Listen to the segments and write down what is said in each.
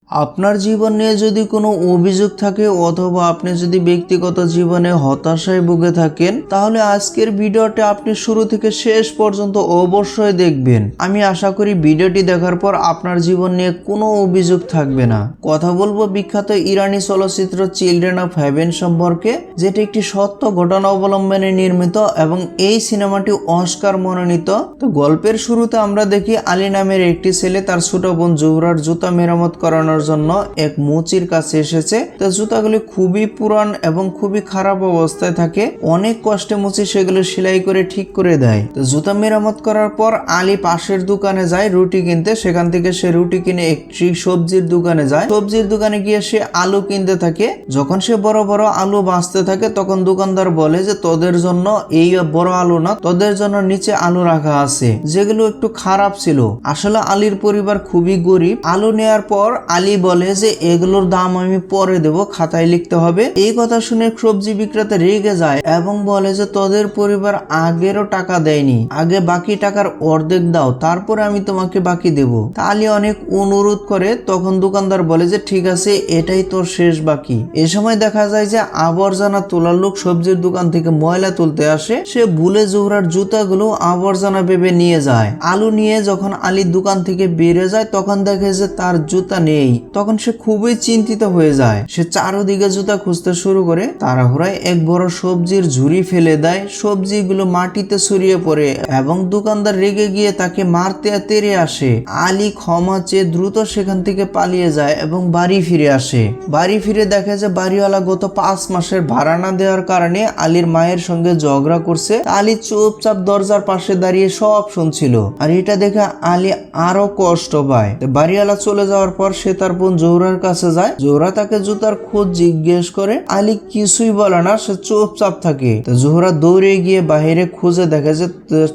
আপনার জীবন নিয়ে যদি কোনো অভিযোগ থাকে অথবা আপনি যদি ব্যক্তিগত জীবনে হতাশায় ভুগে থাকেন, তাহলে আজকের ভিডিওটা আপনি শুরু থেকে শেষ পর্যন্ত অবশ্যই দেখবেন। আমি আশা করি ভিডিওটি দেখার পর আপনার জীবন নিয়ে কোনো অভিযোগ থাকবে না। কথা বলবো বিখ্যাত ইরানি চলচ্চিত্র চিলড্রেন অফ হেভেন সম্পর্কে, যেটি একটি সত্য ঘটনা অবলম্বনে নির্মিত এবং এই সিনেমাটি অস্কার মনোনীত। তো গল্পের শুরুতে আমরা দেখি আলী নামের একটি ছেলে তার ছোট বোন জোহরার জুতা মেরামত করানোর জন্য এক মুচির কাছে এসেছে। তো জুতাগুলি খুবই পুরান এবং খুবই খারাপ অবস্থায় থাকে। অনেক কষ্টে মুচি সেগুলো সেলাই করে ঠিক করে দেয়। তো জুতা মেরামত করার পর আলী পাশের দোকানে যায় রুটি কিনতে। সেখান থেকে সে রুটি কিনে একটি সবজির দোকানে যায়। সবজির দোকানে গিয়ে সে আলু কিনতে থাকে। যখন সে বড় বড় আলু বাঁচতে থাকে তখন দোকানদার বলে যে তোদের জন্য এই বড় আলু না, তোদের জন্য নিচে আলু রাখা আছে, যেগুলো একটু খারাপ ছিল। আসলে আলীর পরিবার খুবই গরিব। আলু নেওয়ার পর আলী বলে যে এগুলোর দাম আমি পরে দেব, খাতায় লিখতে হবে। এই কথা শুনে সবজি বিক্রেতা রেগে যায় এবং বলে যে তোদের পরিবার আগেরও টাকা দেয়নি, আগে বাকি টাকার অর্ধেক দাও, তারপরে আমি তোমাকে বাকি দেব। আলী অনেক অনুরোধ করে। তখন দোকানদার বলে যে ঠিক আছে, এটাই তোর শেষ বাকি। এ সময় দেখা যায় যে আবর্জনা তোলার লোক সবজির দোকান থেকে ময়লা তুলতে আসে। সে ভুলে জোহরার জুতাগুলো আবর্জনা ভেবে নিয়ে যায়। আলু নিয়ে যখন আলীর দোকান থেকে বেড়ে যায় তখন দেখে যে তার জুতা নেই। তখন সে খুবই চিন্তিত হয়ে যায়। সে চারদিকে জুতা খুঁজতে শুরু করে। তাড়াহুড়ায় এক বড় সবজির ঝুড়ি ফেলে দেয়। সবজিগুলো মাটিতে ছড়িয়ে পড়ে এবং দোকানদার রেগে গিয়ে তাকে মারতে তেড়ে আসে। আলী ক্ষমা চেয়ে দ্রুত সেখান থেকে পালিয়ে যায় এবং বাড়ি ফিরে আসে। বাড়ি ফিরে দেখে যে বাড়িওয়ালা গত 5 মাসের ভাড়া না দেওয়ার কারণে আলীর মায়ের সঙ্গে ঝগড়া করছে। আলী চুপচাপ দরজার পাশে দাঁড়িয়ে সব শুনছিল। আর এটা দেখে আলী আরো কষ্ট পায়। বাড়িওয়ালা চলে যাওয়ার পর সে তার বোন জোহরার কাছে যায়। জোহরা তাকে জুতার খোঁজ জিজ্ঞেস করে। আলী কিছুই বলে না, সে চুপচাপ থাকে। জোহরা দৌড়ে গিয়ে বাহিরে খুঁজে দেখে যে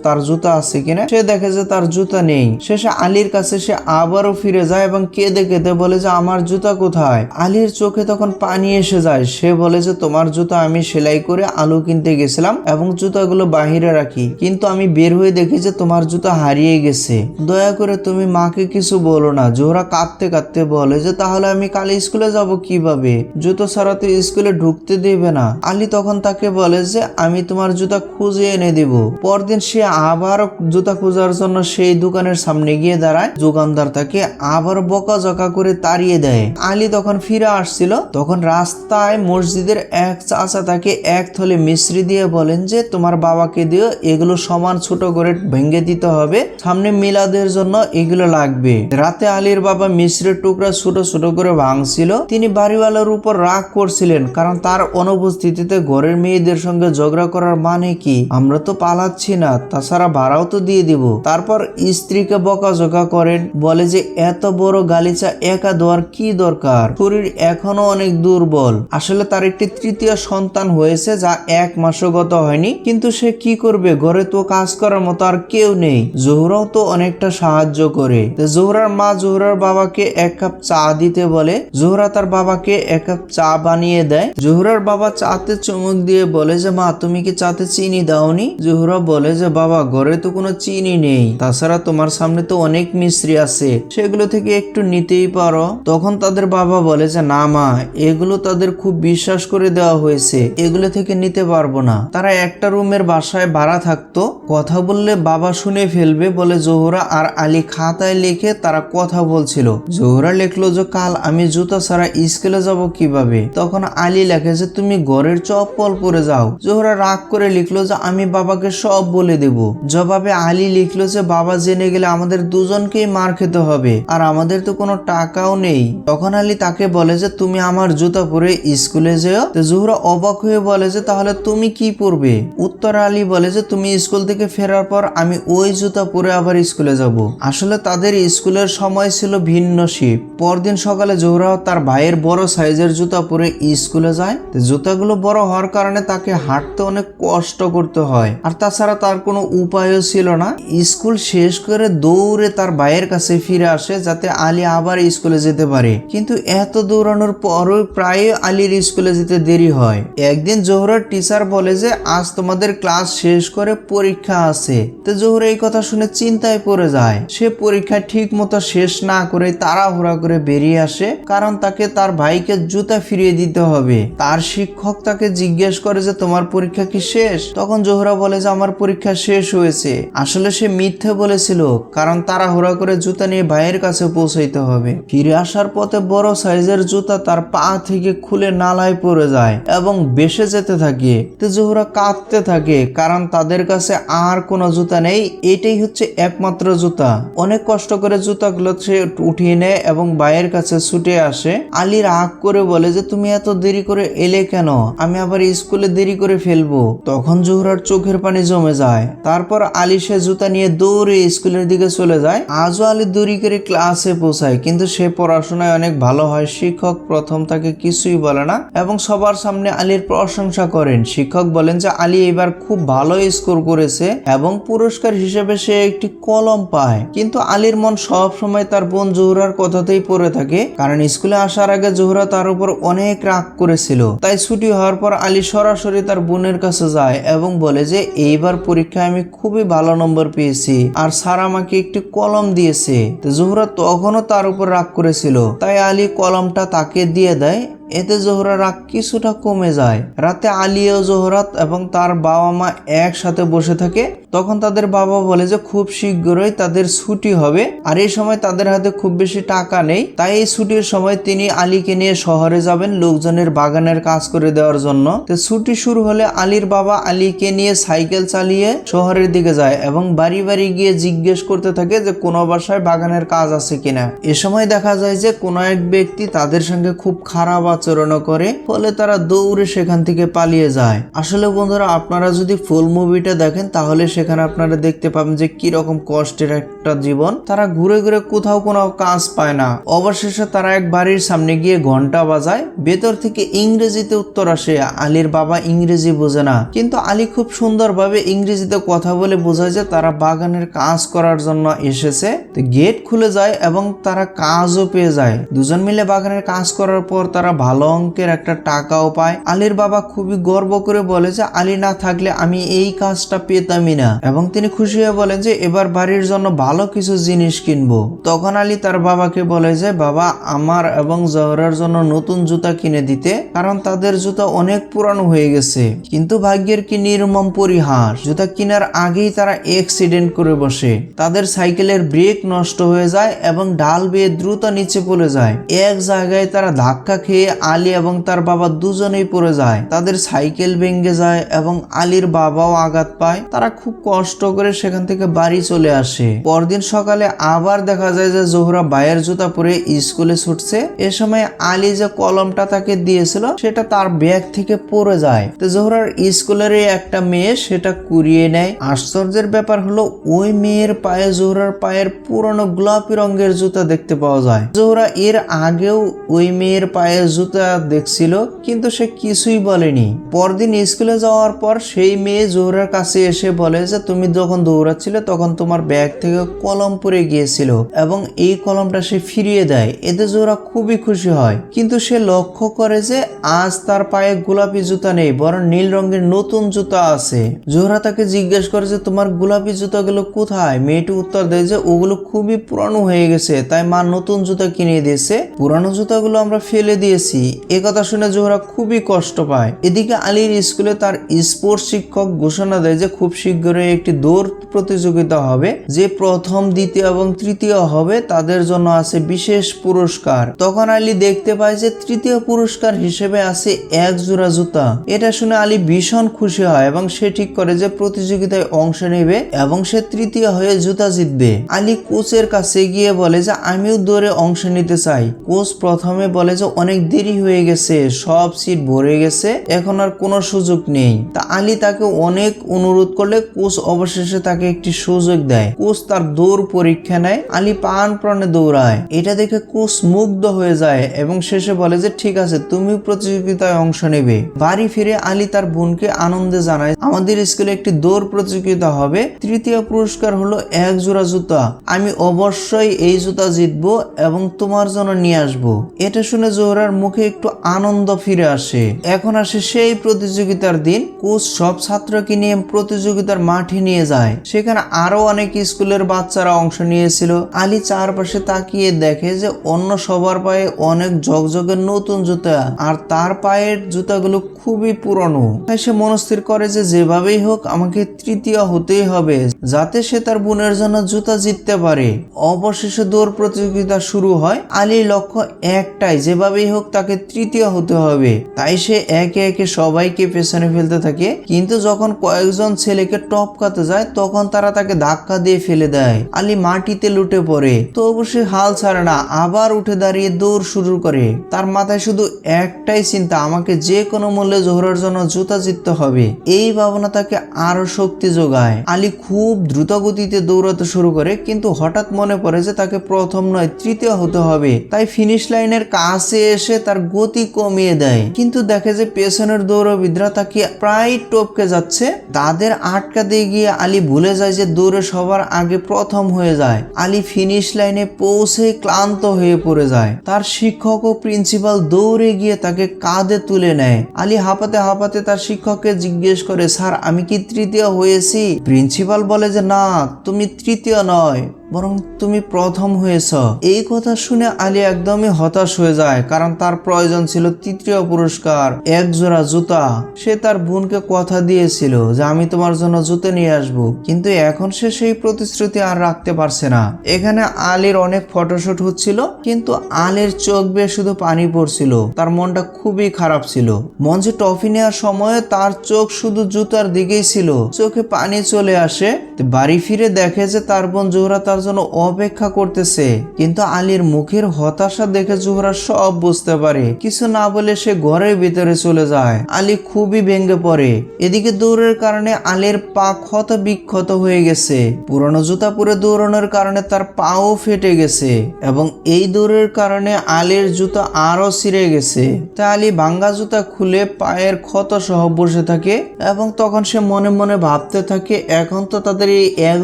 তার জুতা আছে কিনা। সে দেখে যে তার জুতা নেই। শেষে আলীর কাছে সে আবারও ফিরে যায় এবং কেঁদে কেঁদে বলে যে আমার জুতা কোথায়। আলীর চোখে তখন পানি এসে যায়। সে বলে যে তোমার জুতা আমি সেলাই করে আলু কিনতে গেছিলাম এবং জুতাগুলো বাহিরে রাখি, কিন্তু আমি বের হয়ে দেখি যে তোমার জুতা হারিয়ে গেছে। দয়া করে তুমি মাকে কিছু বলো না। জোহরা কাঁদতে কাঁদতে বলে যে তাহলে আমি কাল স্কুলে যাব কিভাবে? জুতো ছাড়া তো স্কুলে ঢুকতে দেবে না। আলী তখন তাকে বলে যে আমি তোমার জুতা খুঁজে এনে দেব। পরদিন সে আবার জুতা খোঁজার জন্য সেই দোকানের সামনে গিয়ে দাঁড়ায়। দোকানদার তাকে আবার বকাঝকা করে তাড়িয়ে দেয়। আলী তখন ফিরে আসছিল। তখন রাস্তায় মসজিদের এক চাচা তাকে এক থলে মিশ্রি দিয়ে বলেন যে তোমার বাবাকে দিও, এগুলো সমান ছোট করে ভেঙে দিতে হবে, সামনে মিলাদের জন্য এগুলো লাগবে। রাতে আলীর বাবা মিশ্রের টুকরা ছোট ছোট করে ভাঙছিল। তিনি বাড়িওয়ালার উপর রাগ করছিলেন, কারণ তার অনুপস্থিতিতে ঘরের মেয়েদের সঙ্গে ঝগড়া করার মানে কি? আমরা তো পালাচ্ছি না, তাছাড়া ভাড়াও তো দিয়ে দিব। তারপর স্ত্রীকে বকাঝকা করেন, বলে যে এত বড় গালিচা একা দেওয়ার কি দরকার, শরীর এখনো অনেক দুর্বল। আসলে তার একটি তৃতীয় সন্তান হয়েছে যা 1 মাসও গত হয়নি, কিন্তু সে কি করবে? ঘরে তো কাজ করার মতো আর কেউ নেই। জোহরাও তো অনেকটা সাহায্য করে। জোহরার মা জোহরার বাবাকে 1 কাপ চা দিতে বলে। জোহরা তার বাবাকে 1 কাপ চা বানিয়ে দেয়। জোহরার বাবা চাতে চুমুক দিয়ে বলে যে মা তুমি কি চাতে চিনি দাওনি? জোহরা বলে যে বাবা ঘরে তো কোনো চিনি নেই, তাছাড়া তোমার সামনে তো অনেক মিশ্রি আছে, সেগুলো থেকে একটু নিতেই পারো। তখন তাদের বাবা বলে যে না মা, এগুলো তাদের খুব বিশ্বাস করে দেওয়া হয়েছে, এগুলো থেকে নিতে পারবো না। তারা একটা রুমের বাসায় ভাড়া থাকতো। কথা বললে বাবা শুনে ফেলবে বলে জোহরা আর আলী খাতায় লিখে তারা কথা বলছিল। জোহরা লিখলো যে কাল আমি জুতা ছাড়া স্কুলে যাব কিভাবে? তখন আলী লেখে যে তুমি ঘরের চপ্পল পরে যাও। জোহরা রাগ করে লিখলো যে আমি বাবাকে সব বলে দেব। জবাবে আলী লিখলো যে বাবা জেনে গেলে আমাদের দুজনকেই মার খেতে হবে, আর আমাদের তো কোনো টাকাও নেই। তখন আলী তাকে বলে যে তুমি আমার জুতা পরে স্কুলে যেও। জোহরা অবাক হয়ে বলে যে তাহলে তুমি কি পরবে? উত্তর আলী বলে যে তুমি স্কুল থেকে ফেরার পর আমি ওই জুতা পরে আবার স্কুলে যাব। আসলে তাদের স্কুলের সময় ছিল ভিন্ন শিফট। পরদিন সকালে জোহরা তার ভাইয়ের বড় সাইজের জুতা পরে স্কুলে যায়। জুতাগুলো বড় হওয়ার কারণে তাকে হাঁটতে অনেক কষ্ট করতে হয়, আর তাছাড়া তার কোনো উপায়ও ছিল না। স্কুল শেষ করে দৌড়ে তার ভাইয়ের কাছে ফিরে আসে যাতে আলী আবার স্কুলে যেতে পারে। কিন্তু এত দৌড়ানোর পরও প্রায় আলীর স্কুলে যেতে দেরি হয়। একদিন জোহরার টিচার বলে যে আজ তোমাদের ক্লাস শেষ করে পরীক্ষা আছে। তো জোহরা এই কথা শুনে চিন্তায় পড়ে যায়। সে পরীক্ষা ঠিক মতো শেষ না করে তাড়াহুড়া করে করে বেরিয়ে আসে, কারণ তাকে তার ভাইকে জুতা ফিরিয়ে দিতে হবে। তার শিক্ষক তাকে জিজ্ঞেস করে যে তোমার পরীক্ষা কি শেষ? তখন জোহরা বলে যে আমার পরীক্ষা শেষ হয়েছে। আসলে সে মিথ্যে বলেছিল, কারণ তাড়াহুড়া করে জুতা নিয়ে ভাইয়ের কাছে পৌঁছাইতে হবে। ফিরে আসার পথে বড় সাইজের জুতা তার পা থেকে খুলে নালায় পড়ে যায় এবং বেসে যেতে থাকে। তো জোহরা কাঁদতে থাকে, কারণ তাদের কাছে আর কোনো জুতা নেই, এটাই হচ্ছে একমাত্র জুতা। অনেক কষ্ট করে জুতাগুলো সে উঠিয়ে নেয় এবং ভাইয়ের কাছে ছুটে আসে। আলী রাগ করে বলে যে তুমি এত দেরি করে এলে কেন? আমি আবার স্কুলে দেরি করে ফেলবো। তখন জোহরার চোখের পানি জমে যায়। তারপর আলী সে জুতা নিয়ে দৌড়ে স্কুলের দিকে চলে যায়। আজও আলী দেরি করে ক্লাসে পৌঁছায়, কিন্তু সে পড়াশোনায় অনেক ভালো হয়। শিক্ষক প্রথম তাকে কিছুই বলে না এবং সবার সামনে আলীর প্রশংসা করেন। শিক্ষক বলেন যে আলী এবার খুব ভালো স্কোর করেছে এবং পুরস্কার হিসেবে সে একটি কলম পায়। কিন্তু আলীর মন সব সময় তার বোন জোহরার কথাতেই পড়ে থাকে, কারণ স্কুলে আসার আগে জোহরা তার উপর অনেক রাগ করেছিল। তাই ছুটি হওয়ার পর আলী সরাসরি তার বোনের কাছে যায় এবং বলে যে এইবার পরীক্ষায় আমি খুবই ভালো নম্বর পেয়েছি আর স্যার আমাকে একটি কলম দিয়েছে। তো জোহরা তখনও তার উপর রাগ করেছিল, তাই আলী কলমটা তাকে দিয়ে দেয়। এতে জোহরা রাগ কিছুটা কমে যায়। রাতে আলী ও জোহরাত এবং তার বাবা মা একসাথে বসে থাকে। তখন তাদের বাবা বলে যে খুব শীঘ্রই তাদের ছুটি হবে, আর এই সময় তাদের হাতে খুব বেশি টাকা নেই। তাই এই ছুটির সময় তিনি আলীকে নিয়ে শহরে যাবেন লোকজনের বাগানের কাজ করে দেওয়ার জন্য। তো ছুটি শুরু হলে আলীর বাবা আলীকে নিয়ে সাইকেল চালিয়ে শহরের দিকে যায় এবং বাড়ি বাড়ি গিয়ে জিজ্ঞেস করতে থাকে যে কোনো বাসায় বাগানের কাজ আছে কিনা। এ সময় দেখা যায় যে কোনো এক ব্যক্তি তাদের সঙ্গে খুব খারাপ আচরণ করে, ফলে তারা দৌড়ে সেখান থেকে পালিয়ে যায়। আসলে বন্ধুরা, আপনারা যদি ফুল মুভিটা দেখেন তাহলে সেখানে আপনারা দেখতে পাবেন যে কি রকম কষ্টের একটা জীবন। তারা ঘুরে ঘুরে কোথাও কোনো কাজ পায় না। অবশেষে তারা এক বাড়ির সামনে গিয়ে ঘন্টা বাজায়। ভেতর থেকে ইংরেজিতে উত্তর আসে। আলীর বাবা ইংরেজি বোঝে না, কিন্তু আলী খুব সুন্দরভাবে ইংরেজিতে কথা বলে বোঝায় যে তারা বাগানের কাজ করার জন্য এসেছে। তো গেট খুলে যায় এবং তারা কাজও পেয়ে যায়। দুজন মিলে বাগানের কাজ করার পর তারা ভালো অঙ্কের একটা টাকাও পায়। আলীর বাবা খুবই গর্ব করে বলে যে আলী না থাকলে আমি এই কাজটা পেতামই না, এবং তিনি খুশি হয়ে বলেন যে এবার বাড়ির জন্য ভালো কিছু জিনিস কিনবো। তখন আলী তার বাবাকে বলে যে বাবা, আমার এবং জোহরার জন্য নতুন জুতা কিনে দিতে, কারণ তাদের জুতা অনেক পুরানো হয়ে গেছে। কিন্তু ভাগ্যের কি নির্মম পরিহাস, জুতা কেনার আগেই তারা অ্যাক্সিডেন্ট করে বসে। তাদের সাইকেলের ব্রেক নষ্ট হয়ে যায় এবং ডাল বেয়ে দ্রুত নিচে পড়ে যায়। এক জায়গায় তারা ধাক্কা খেয়ে আলী এবং তার বাবা দুজনেই পড়ে যায়। তাদের সাইকেল ভেঙে যায় এবং আলীর বাবাও আঘাত পায়। তারা খুব কষ্ট করে সেখান থেকে বাড়ি চলে আসে। পরদিন সকালে আবার দেখা যায় যে জোহরা ভাইয়ের জুতা পরে স্কুলে ছুটছে। এ সময় আলী যে কলমটা তাকে দিয়েছিল সেটা তার ব্যাগ থেকে পড়ে যায়। তো জোহরার স্কুলের একটা মেয়ে সেটা কুড়িয়ে নেয়। আশ্চর্যের ব্যাপার হলো ওই মেয়ের পায়ে জোহরার পায়ের পুরনো গোলাপি রঙের জুতা দেখতে পাওয়া যায়। জোহরা এর আগেও ওই মেয়ের পায়ে জুতা দেখছিল, কিন্তু সে কিছুই বলেনি। পরদিন স্কুলে যাওয়ার পর সেই মেয়ে জোহরার কাছে এসে বলে যে তুমি যখন দৌড়াচ্ছিলে তখন তোমার ব্যাগ থেকে কলম পড়ে গিয়েছিল, এবং এই কলমটা সে ফিরিয়ে দেয়। এতে জোহরা খুবই খুশি হয়, কিন্তু সে লক্ষ্য করে যে আজ তার পায়ে গোলাপি জুতা নেই, বরং নীল রঙের নতুন জুতা আছে। জোহরা তাকে জিজ্ঞেস করে যে তোমার গোলাপি জুতাগুলো কোথায়? মেয়েটি উত্তর দেয় যে ওগুলো খুবই পুরানো হয়ে গেছে, তাই মা নতুন জুতা কিনে দিয়েছে, পুরানো জুতাগুলো আমরা ফেলে দিয়েছি। এ কথা শুনে জোহরা খুবই কষ্ট পায়। এদিকে আলীর স্কুলে তার স্পোর্টস শিক্ষক ঘোষণা দেয় যে খুব শীঘ্রই একটি দৌড় প্রতিযোগিতা হবে। যে প্রথম, দ্বিতীয় এবং তৃতীয় হবে তাদের জন্য আছে বিশেষ পুরস্কার। তখন আলী দেখতে পায় যে তৃতীয় পুরস্কার হিসেবে আছে এক জোড়া জুতা। এটা শুনে আলী ভীষণ খুশি হয় এবং সে ঠিক করে যে প্রতিযোগিতায় অংশ নেবে এবং সে তৃতীয় হয়ে জুতা জিতবে। আলী কোচের কাছে গিয়ে বলে যে আমিও দৌড়ে অংশ নিতে চাই। কোচ প্রথমে বলে যে অনেক দেরি হয়ে গেছে, সব সিট ভরে গেছে, এখন আর কোনো সুযোগ নেই। তা আলী তাকে অনেক অনুরোধ করলে কোচ অবশেষে তাকে একটি সুযোগ দেয়। কোচ তার দৌড় পরীক্ষা নেয়। আলী প্রাণপণে দৌড়ায়। এটা দেখে কোচ মুগ্ধ হয়ে যায় এবং শেষে বলে যে ঠিক আছে, তুমি প্রতিযোগিতায় অংশ নেবে। বাড়ি ফিরে আলী তার বোনকে আনন্দে জানায় আমাদের স্কুলে একটি দৌড় প্রতিযোগিতা হবে, তৃতীয় পুরস্কার হলো এক জোড়া জুতা, আমি অবশ্যই এই জুতা জিতবো এবং তোমার জন্য নিয়ে আসবো। এটা শুনে জোহরার মুখ মুখে একটু আনন্দ ফিরে আসে। এখন আসে সেই প্রতিযোগিতার দিন। কোচ সব ছাত্রকে নিয়ে প্রতিযোগিতার মাঠে নিয়ে যায়। সেখানে আরো অনেক স্কুলের বাচ্চারা অংশ নিয়েছিল। আলী চারপাশে তাকিয়ে দেখে যে অন্য সবার পায়ে অনেক ঝকঝকে নতুন জুতা, আর তার পায়ের জুতাগুলো খুবই পুরনো। তাই সে মনস্থির করে যে যেভাবেই হোক আমাকে তৃতীয় হতেই হবে, যাতে সে তার বোনের জন্য জুতা জিততে পারে। অবশেষে দৌড় প্রতিযোগিতা শুরু হয়। আলীর লক্ষ্য একটাই, যেভাবেই হোক তাকে তৃতীয় হতে হবে। তাই সে একে একে সবাইকে পেছনে ফেলতে থাকে, কিন্তু যখন কয়েকজন ছেলেকে টপকাতে যায় তখন তারা তাকে ধাক্কা দিয়ে ফেলে দেয়। আলী মাটিতে লুটে পড়ে, তো অবশ্যই হাল ছাড়ে না, আবার উঠে দাঁড়িয়ে দৌড় শুরু করে। তার মাথায় শুধু একটাই চিন্তা, আমাকে যে কোনো মূল্যে জোহরার জন্য জুতা জিততে হবে। এই ভাবনা তাকে আরো শক্তি যোগায়। আলী খুব দ্রুত গতিতে দৌড়াতে শুরু করে, কিন্তু হঠাৎ মনে পড়ে যে তাকে প্রথম নয় তৃতীয় হতে হবে। তাই ফিনিশ লাইনের কাছে এসে তার গতি কমিয়ে দেয়, কিন্তু দেখে যে পেছনের দৌড়বিদরা তাকে প্রায় টপকে যাচ্ছে। তাদের আটকাতে গিয়ে আলী ভুলে যায় যে দৌড়ে সবার আগে প্রথম হয়ে যায়। আলী ফিনিশ লাইনে পৌঁছে ক্লান্ত হয়ে পড়ে যায়। তার শিক্ষক ও প্রিন্সিপাল দৌড়ে গিয়ে তাকে কাঁধে তুলে নেয়। আলী হাঁপাতে হাঁপাতে তার শিক্ষককে জিজ্ঞেস করে, স্যার আমি কি তৃতীয় হয়েছি? প্রিন্সিপাল বলে যে না, তুমি তৃতীয় নয়, বরং তুমি প্রথম হয়েছ। এই কথা শুনে আলী একদমই হতাশ হয়ে যায়, কারণ তার প্রয়োজন ছিল তৃতীয় পুরস্কার, এক জোড়া জুতা। সে তার বোনকে কথা দিয়েছিল যে আমি তোমার জন্য জুতো নিয়ে আসব, কিন্তু এখন সে সেই প্রতিশ্রুতি আর রাখতে পারছে না। এখানে আলীর অনেক ফটোশুট হচ্ছিল, কিন্তু আলীর চোখ বেয়ে শুধু পানি পড়ছিল। তার মনটা খুবই খারাপ ছিল। মঞ্চে ট্রফি নেওয়ার সময় তার চোখ শুধু জুতার দিকেই ছিল। চোখে পানি চলে আসে। বাড়ি ফিরে দেখে যে তার বোন জোহরা তার জন্য অপেক্ষা করতেছে, কিন্তু আলীর মুখের হতাশা দেখে জোহরা সব বুঝতে পারে। কিছু না বলে সে ঘরের ভিতরে চলে যায়। আলী খুবই ভেঙে পড়ে। এদিকে দৌড়ের কারণে আলীর পা ক্ষত বিক্ষত হয়ে গেছে। পুরনো জুতা পরে দৌড়ানোর কারণে তার পাও ফেটে গেছে, এবং এই দৌড়ের কারণে আলীর জুতা আরো ছিঁড়ে গেছে। তাই আলী ভাঙ্গা জুতা খুলে পায়ের ক্ষত সহ বসে থাকে, এবং তখন সে মনে মনে ভাবতে থাকে এখন তো তাদের এই এক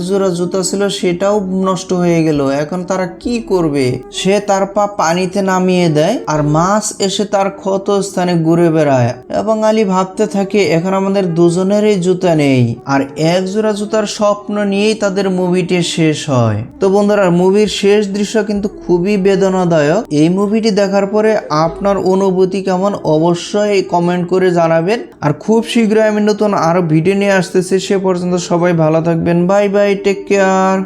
জোড়া জুতা ছিল, সেটাও নষ্ট হয়ে গেল, এখন তারা কি করবে। সে তার পা পানিতে নামিয়ে দেয়, আর মাছ এসে তার ক্ষত স্থানে ঘুরে বেড়ায়, এবং আলী ভাবতে থাকে এখন আমাদের দুজনেরই জুতা নেই। আর এক জোড়া জুতার স্বপ্ন নিয়েই তাদের মুভিটি শেষ হয়। তো বন্ধুরা, মুভির শেষ দৃশ্য কিন্তু খুবই বেদনাদায়ক। এই মুভিটি দেখার পরে আপনার অনুভূতি কেমন অবশ্যই কমেন্ট করে জানাবেন। আর খুব শীঘ্রই আমি নতুন আরো ভিডিও নিয়ে আসতেছি। সে পর্যন্ত সবাই ভালো থাকবেন। Bye bye, take care.